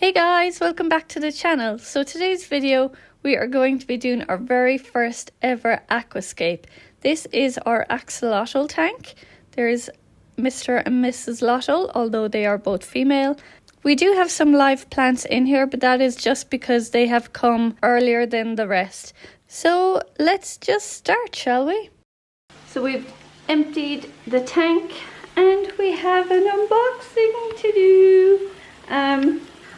Hey guys, welcome back to the channel. So today's video we are going to be doing our very first ever aquascape. This is our axolotl tank. There's Mr. and Mrs. Lotl, although they are both female. We do have some live plants in here, but that is just because they have come earlier than the rest. So let's just start, shall we? So we've emptied the tank and we have an unboxing to do.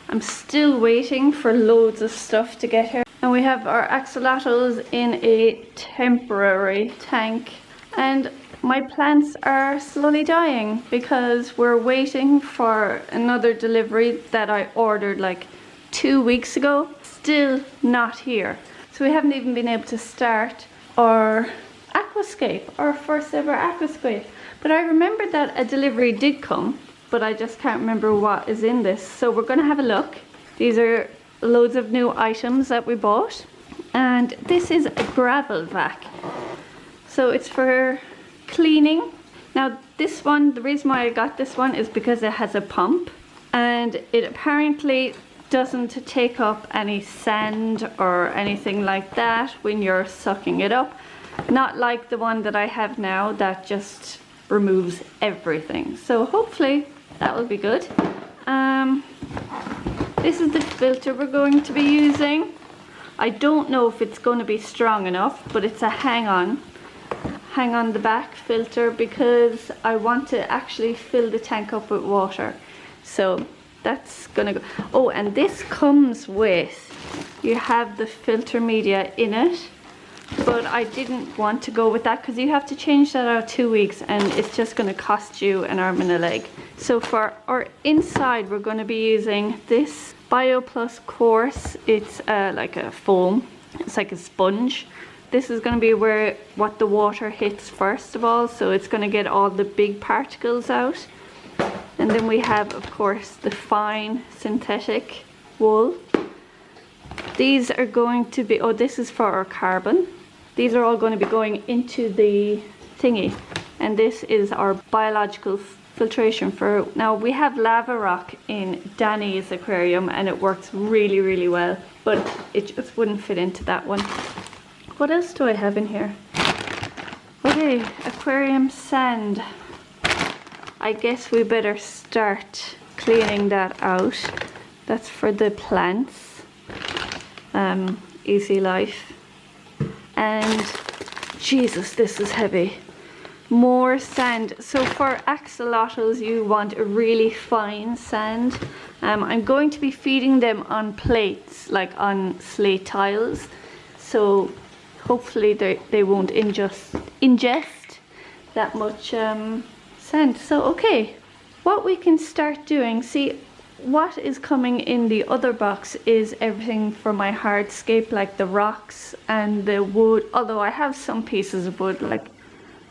I'm still waiting for loads of stuff to get here. And we have our axolotls in a temporary tank. And my plants are slowly dying because we're waiting for another delivery that I ordered like 2 weeks ago. Still not here. So we haven't even been able to start our aquascape, our first ever aquascape. But I remember that a delivery did come, but I just can't remember what is in this. So we're going to have a look. These are loads of new items that we bought. And this is a gravel vac. So it's for cleaning. Now this one, the reason why I got this one is because it has a pump. And it apparently doesn't take up any sand or anything like that when you're sucking it up. Not like the one that I have now that just removes everything. So hopefully that will be good. This is the filter we're going to be using. I don't know if it's going to be strong enough, but it's a hang on the back filter because I want to actually fill the tank up with water. So that's gonna go. Oh, and this comes with, you have the filter media in it. But I didn't want to go with that because you have to change that out 2 weeks and it's just going to cost you an arm and a leg. So for our inside we're going to be using this Bio Plus course. It's like a foam, it's like a sponge. This is going to be where what the water hits first of all, so it's going to get all the big particles out. And then we have of course the fine synthetic wool. These are going to be, oh, this is for our carbon. These are all going to be going into the thingy. And this is our biological filtration for, now we have lava rock in Danny's aquarium and it works really, really well. But it just wouldn't fit into that one. What else do I have in here? Okay, aquarium sand. I guess we better start cleaning that out. That's for the plants. Easy life. And Jesus, this is heavy. More sand. So for axolotls you want a really fine sand. I'm going to be feeding them on plates, like on slate tiles, so hopefully they won't ingest that much sand. So okay, what we can start doing, see, what is coming in the other box is everything for my hardscape, like the rocks and the wood. Although I have some pieces of wood, like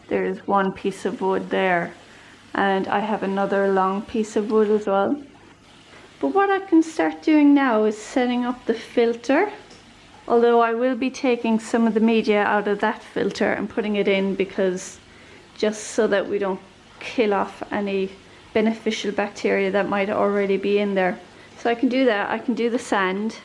there's one piece of wood there and I have another long piece of wood as well. But what I can start doing now is setting up the filter. Although I will be taking some of the media out of that filter and putting it in, because just so that we don't kill off any beneficial bacteria that might already be in there. So I can do that. I can do the sand.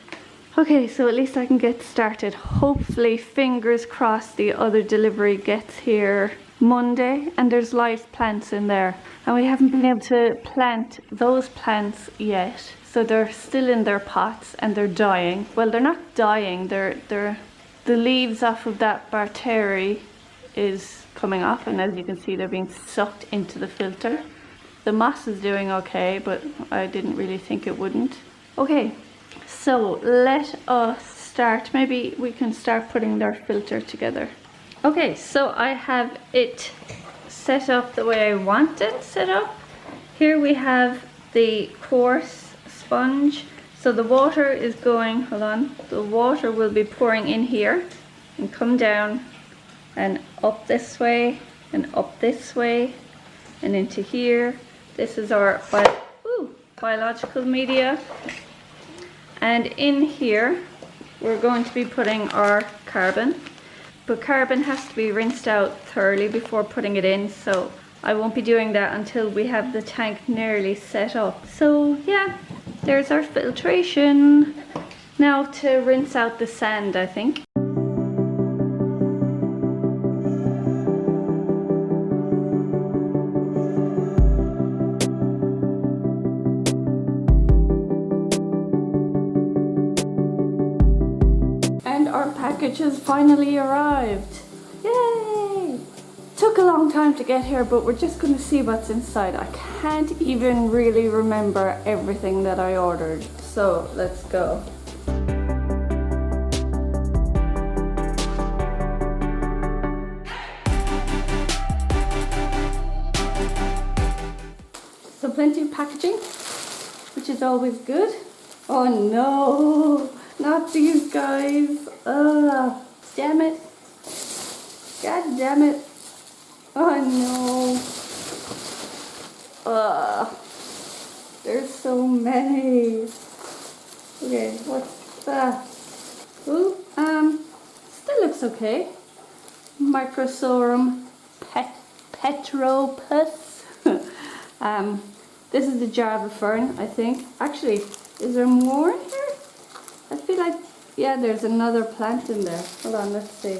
Okay, so at least I can get started. Hopefully, fingers crossed, the other delivery gets here Monday and there's live plants in there. And we haven't been able to plant those plants yet. So they're still in their pots and they're dying. Well, they're not dying. The leaves off of that barteri is coming off, and as you can see, they're being sucked into the filter. The moss is doing okay, but I didn't really think it wouldn't. Okay, so let us start. Maybe we can start putting their filter together. Okay, so I have it set up the way I want it set up. Here we have the coarse sponge. So the water is going, hold on, the water will be pouring in here and come down and up this way and up this way and into here. This is our biological media, and in here we're going to be putting our carbon, but carbon has to be rinsed out thoroughly before putting it in, so I won't be doing that until we have the tank nearly set up. So yeah, There's our filtration. Now to rinse out the sand, I think. And our package has finally arrived. Yay! Took a long time to get here, but we're just going to see what's inside. I can't even really remember everything that I ordered. So let's go. So plenty of packaging, which is always good. Oh no, not these guys. Damn it. God damn it. Oh no. There's so many. Okay, what's that? Ooh, still looks okay. Microsorum pteropus. This is the Java fern, I think. Actually, is there more in here? I feel like, yeah, there's another plant in there. Hold on, let's see.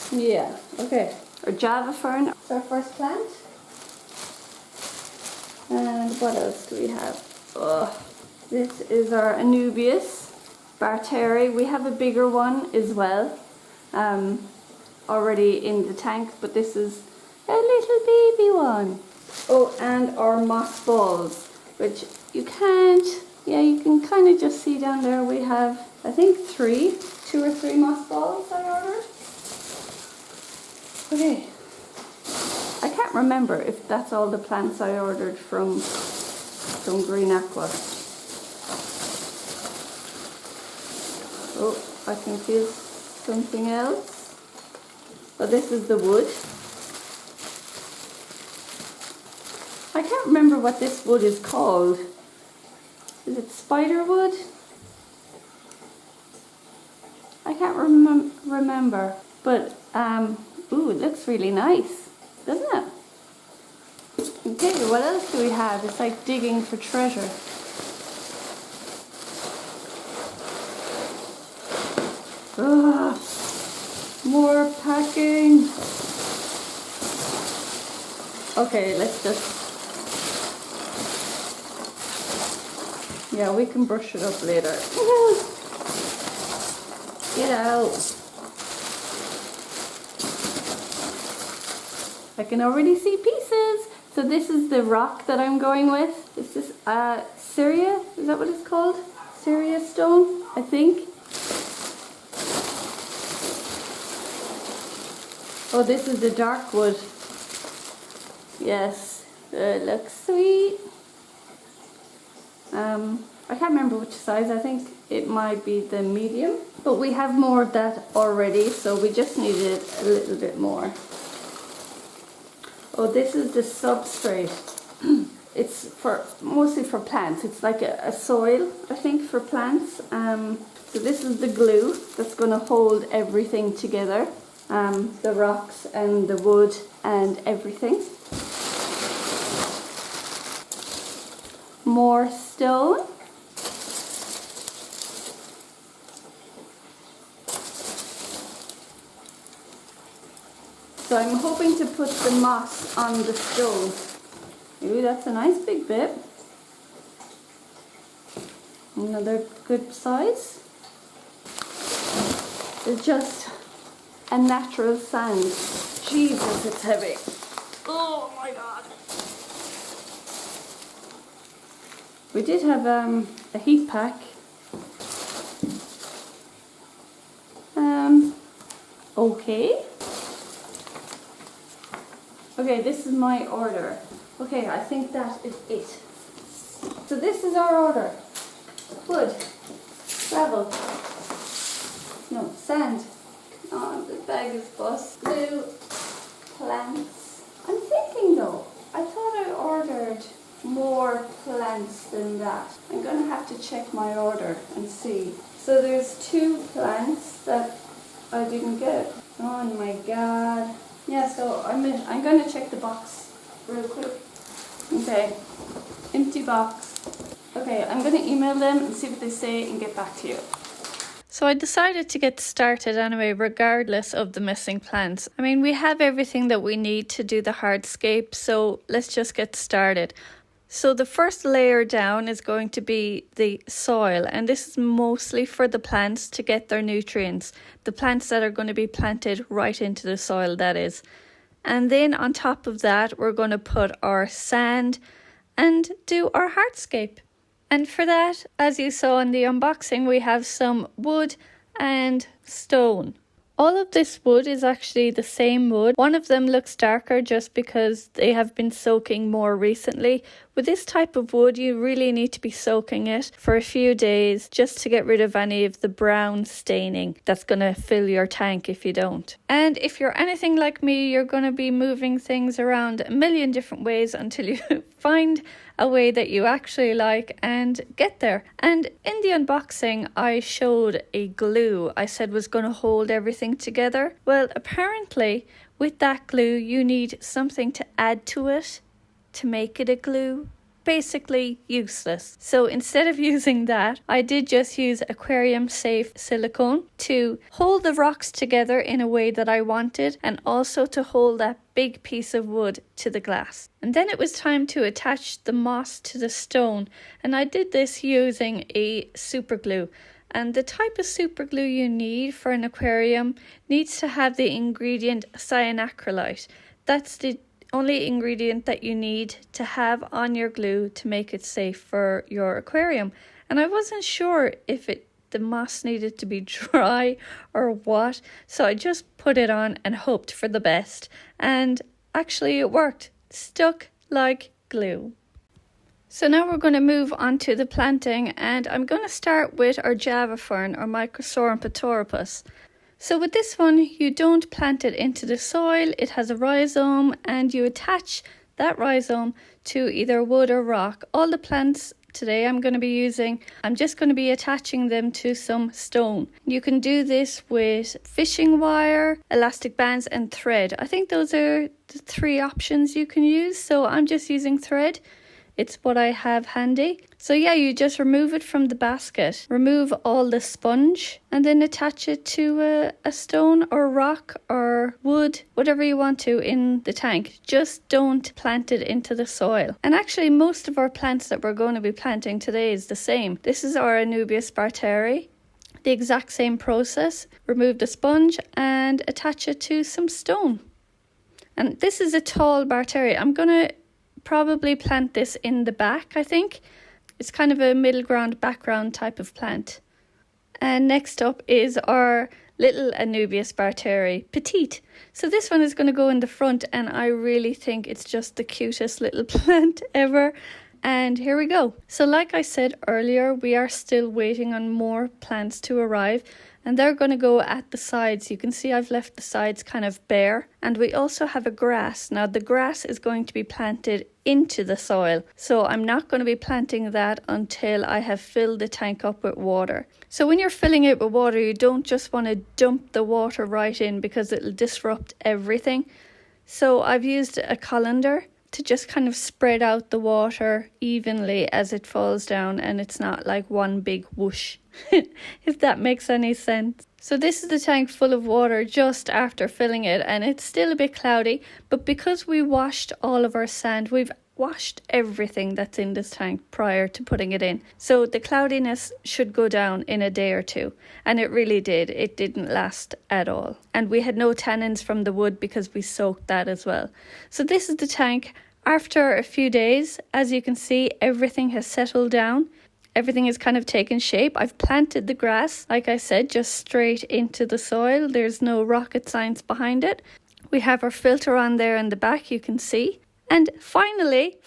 Yeah, okay. Our Java fern, it's our first plant. And what else do we have? This is our Anubias, barteri. We have a bigger one as well, already in the tank, but this is a little baby one. Oh, and our moss balls, which you can't, yeah, you can kind of just see down there. We have, I think, two or three moss balls I ordered. Okay, I can't remember if that's all the plants I ordered from Green Aqua. Oh, I can feel something else. Oh, this is the wood. I can't remember what this wood is called. Is it spider wood? I can't remember, but ooh, it looks really nice, doesn't it? Okay, what else do we have? It's like digging for treasure. Ugh, more packing. Okay, let's just... Yeah, we can brush it up later. Get out. I can already see pieces. So this is the rock that I'm going with. This is Syria, is that what it's called? Syria stone, I think. Oh, this is the dark wood. Yes, it looks sweet. I can't remember which size. I think it might be the medium. But we have more of that already, so we just needed a little bit more. Oh, this is the substrate. It's mostly for plants. It's like a soil, I think, for plants. So this is the glue that's going to hold everything together. The rocks and the wood and everything. More stone. So I'm hoping to put the moss on the stove. Ooh, that's a nice big bit. Another good size. It's just a natural sand. Jesus, it's heavy. Oh my god. We did have a heat pack. Okay. Okay, this is my order. Okay, I think that is it. So this is our order. Wood, gravel, no, sand. Come on, the bag is bust. Glue, plants. I'm thinking though, I thought I ordered more plants than that. I'm gonna have to check my order and see. So there's 2 plants that I didn't get. Oh my god. Yeah, so I'm going to check the box real quick. Okay, empty box. Okay, I'm going to email them and see what they say and get back to you. So I decided to get started anyway, regardless of the missing plants. I mean, we have everything that we need to do the hardscape, so let's just get started. So the first layer down is going to be the soil, and this is mostly for the plants to get their nutrients. The plants that are going to be planted right into the soil, that is. And then on top of that, we're going to put our sand and do our hardscape. And for that, as you saw in the unboxing, we have some wood and stone. All of this wood is actually the same wood. One of them looks darker just because they have been soaking more recently. With this type of wood, you really need to be soaking it for a few days just to get rid of any of the brown staining that's going to fill your tank if you don't. And if you're anything like me, you're going to be moving things around a million different ways until you find a way that you actually like and get there. And in the unboxing, I showed a glue I said was going to hold everything together. Well, apparently with that glue, you need something to add to it to make it a glue. Basically useless. So instead of using that, I did just use aquarium safe silicone to hold the rocks together in a way that I wanted, and also to hold that big piece of wood to the glass. And then it was time to attach the moss to the stone, and I did this using a super glue. And the type of super glue you need for an aquarium needs to have the ingredient cyanacrylate. That's the only ingredient that you need to have on your glue to make it safe for your aquarium. And I wasn't sure if the moss needed to be dry or what, so I just put it on and hoped for the best. And actually it worked. Stuck like glue. So now we're going to move on to the planting, and I'm going to start with our Java fern or Microsorum pteropus. So with this one, you don't plant it into the soil. It has a rhizome, and you attach that rhizome to either wood or rock. All the plants today I'm just going to be attaching them to some stone. You can do this with fishing wire, elastic bands and thread. I think those are the three options you can use, so I'm just using thread. It's what I have handy. So yeah, you just remove it from the basket, remove all the sponge, and then attach it to a stone or rock or wood, whatever you want to in the tank. Just don't plant it into the soil. And actually most of our plants that we're going to be planting today is the same. This is our Anubias barteri. The exact same process. Remove the sponge and attach it to some stone. And this is a tall barteri. I'm going to probably plant this in the back, I think. It's kind of a middle ground, background type of plant. And next up is our little Anubias barteri, petite. So this one is going to go in the front, and I really think it's just the cutest little plant ever. And here we go. So like I said earlier, we are still waiting on more plants to arrive, and they're going to go at the sides. You can see I've left the sides kind of bare. And we also have a grass. Now the grass is going to be planted into the soil. So I'm not going to be planting that until I have filled the tank up with water. So when you're filling it with water, you don't just want to dump the water right in because it'll disrupt everything. So I've used a colander to just kind of spread out the water evenly as it falls down, and it's not like one big whoosh, if that makes any sense. So this is the tank full of water just after filling it, and it's still a bit cloudy, but because we washed all of our sand, we've washed everything that's in this tank prior to putting it in. So the cloudiness should go down in a day or two, and it really did. It didn't last at all. And we had no tannins from the wood because we soaked that as well. So this is the tank. After a few days, as you can see, everything has settled down. Everything has kind of taken shape. I've planted the grass, like I said, just straight into the soil. There's no rocket science behind it. We have our filter on there in the back, you can see. And finally,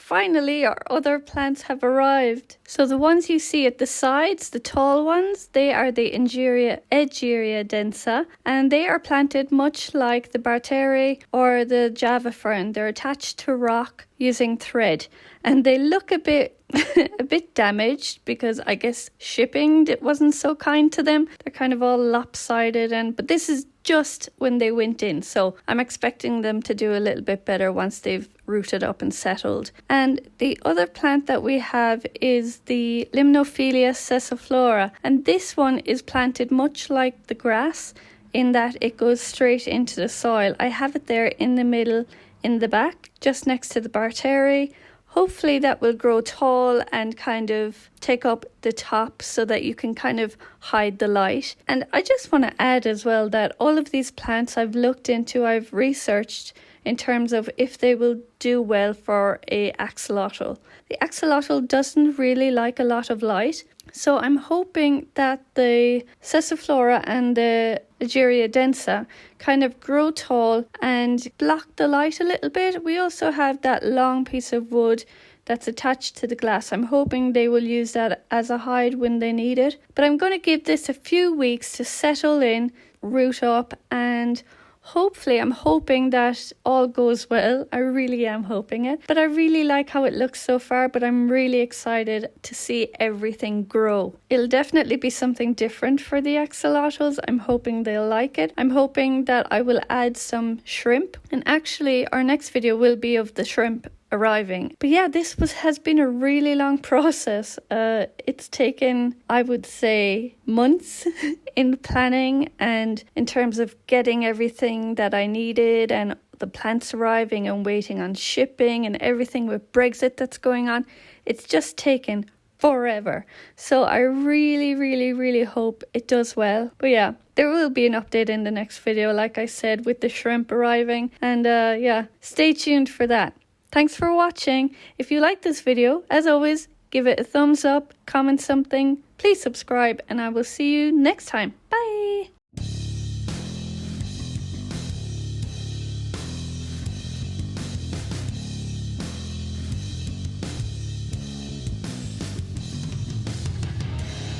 our other plants have arrived. So the ones you see at the sides, the tall ones, they are the Egeria densa, and they are planted much like the barteri or the Java fern. They're attached to rock using thread, and they look a bit damaged because I guess shipping wasn't so kind to them. They're kind of all lopsided, but this is just when they went in. So I'm expecting them to do a little bit better once they've rooted up and settled. And the other plant that we have is the Limnophila sessiliflora. And this one is planted much like the grass in that it goes straight into the soil. I have it there in the middle, in the back, just next to the barteri. Hopefully that will grow tall and kind of take up the top so that you can kind of hide the light. And I just want to add as well that all of these plants I've looked into, I've researched in terms of if they will do well for a axolotl. The axolotl doesn't really like a lot of light. So I'm hoping that the sessiliflora and the Egeria densa kind of grow tall and block the light a little bit. We also have that long piece of wood that's attached to the glass. I'm hoping they will use that as a hide when they need it. But I'm going to give this a few weeks to settle in, root up, and hopefully, I'm hoping that all goes well. I really am hoping it. But I really like how it looks so far, but I'm really excited to see everything grow. It'll definitely be something different for the axolotls. I'm hoping they'll like it. I'm hoping that I will add some shrimp. And actually, our next video will be of the shrimp arriving. But yeah, this has been a really long process. It's taken, I would say, months in planning and in terms of getting everything that I needed and the plants arriving and waiting on shipping and everything with Brexit that's going on. It's just taken forever. So I really hope it does well. But yeah, there will be an update in the next video, like I said, with the shrimp arriving. And yeah, stay tuned for that. Thanks for watching. If you like this video, as always, give it a thumbs up, comment something, please subscribe, and I will see you next time.